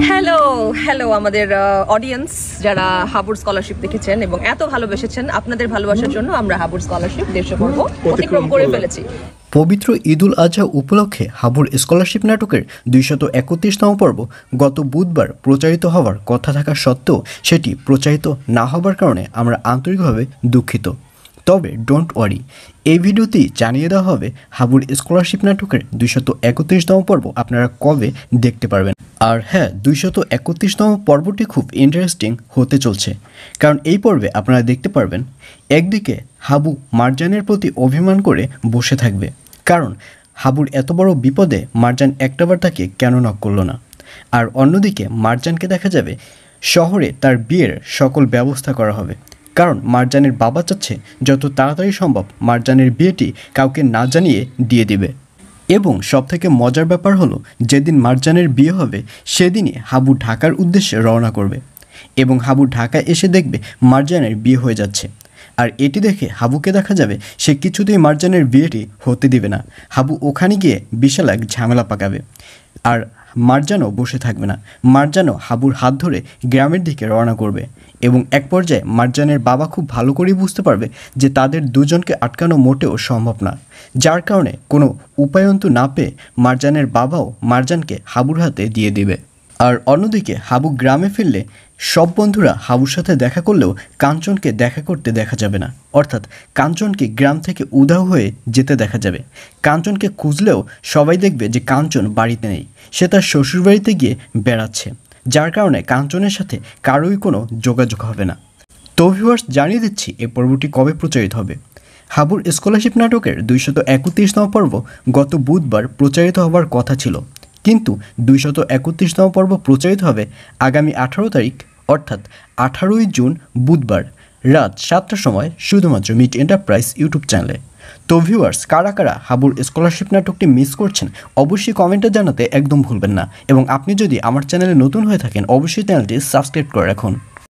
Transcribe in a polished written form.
Hello hello আমাদের audience যারা হাবুর স্কলারশিপ দেখেছেন এবং এত ভালোবেসেছেন, আপনাদের ভালোবাসার জন্য আমরা হাবুর স্কলারশিপ 150 পর্ব অতিক্রম করে ফেলেছি। পবিত্র ঈদুল আজহা উপলক্ষে হাবুর স্কলারশিপ নাটকের 231তম পর্ব গত বুধবার প্রচারিত হওয়ার কথা থাকা সত্ত্বেও সেটি প্রচারিত না হবার কারণে আমরা আন্তরিকভাবে দুঃখিত। তবে ডোন্ট ওয়ারি, এই ভিডিওতেই জানিয়ে দেওয়া হবে হাবুর স্কলারশিপ নাটকের 231তম পর্ব আপনারা কবে দেখতে পারবেন। আর হ্যাঁ, 231তম পর্বটি খুব ইন্টারেস্টিং হতে চলছে, কারণ এই পর্বে আপনারা দেখতে পারবেন একদিকে হাবু মারজানের প্রতি অভিমান করে বসে থাকবে, কারণ হাবুর এত বড় বিপদে মারজান একটাবার তাকে কেন নক করলো না। আর অন্যদিকে মারজানকে দেখা যাবে শহরে তার বিয়ের সকল ব্যবস্থা করা হবে, কারণ মারজানের বাবা চাচ্ছে যত তাড়াতাড়ি সম্ভব মারজানের বিয়েটি কাউকে না জানিয়ে দিয়ে দিবে। এবং সবথেকে মজার ব্যাপার হলো, যেদিন মারজানের বিয়ে হবে সেদিনই হাবু ঢাকার উদ্দেশ্যে রওনা করবে এবং হাবু ঢাকায় এসে দেখবে মারজানের বিয়ে হয়ে যাচ্ছে। আর এটি দেখে হাবুকে দেখা যাবে সে কিছুতেই মারজানের বিয়েটি হতে দিবে না। হাবু ওখানে গিয়ে বিশাল এক ঝামেলা পাকাবে, আর মারজানও বসে থাকবে না। মারজানও হাবুর হাত ধরে গ্রামের দিকে রওনা করবে এবং এক পর্যায়ে মারজানের বাবা খুব ভালো করেই বুঝতে পারবে যে তাদের দুজনকে আটকানো মোটেও সম্ভব না, যার কারণে কোনো উপায়ন্তু না পেয়ে মারজানের বাবাও মারজানকে হাবুর হাতে দিয়ে দেবে। আর অন্যদিকে হাবু গ্রামে ফিরলে সব বন্ধুরা হাবুর সাথে দেখা করলেও কাঞ্চনকে দেখা করতে দেখা যাবে না, অর্থাৎ কাঞ্চনকে গ্রাম থেকে উধাও হয়ে যেতে দেখা যাবে। কাঞ্চনকে খুঁজলেও সবাই দেখবে যে কাঞ্চন বাড়িতে নেই, সে তার শ্বশুরবাড়িতে গিয়ে বেড়াচ্ছে, যার কারণে কাঞ্চনের সাথে কারোই কোনো যোগাযোগ হবে না। তো ভিউয়ার্স, জানিয়ে দিচ্ছি এই পর্বটি কবে প্রচারিত হবে। হাবুর স্কলারশিপ নাটকের 231তম পর্ব গত বুধবার প্রচারিত হওয়ার কথা ছিল, কিন্তু 231তম পর্ব প্রচারিত হবে আগামী 18 তারিখ, অর্থাৎ 18ই জুন বুধবার রাত 7টার সময় শুধুমাত্র মিট এন্টারপ্রাইজ ইউটিউব চ্যানেলে। তো ভিউয়ার্স, কারা কারা হাবুর স্কলারশিপ নাটকটি মিস করছেন অবশ্যই কমেন্টে জানাতে একদম ভুলবেন না, এবং আপনি যদি আমার চ্যানেলে নতুন হয়ে থাকেন অবশ্যই চ্যানেলটি সাবস্ক্রাইব করে রাখুন।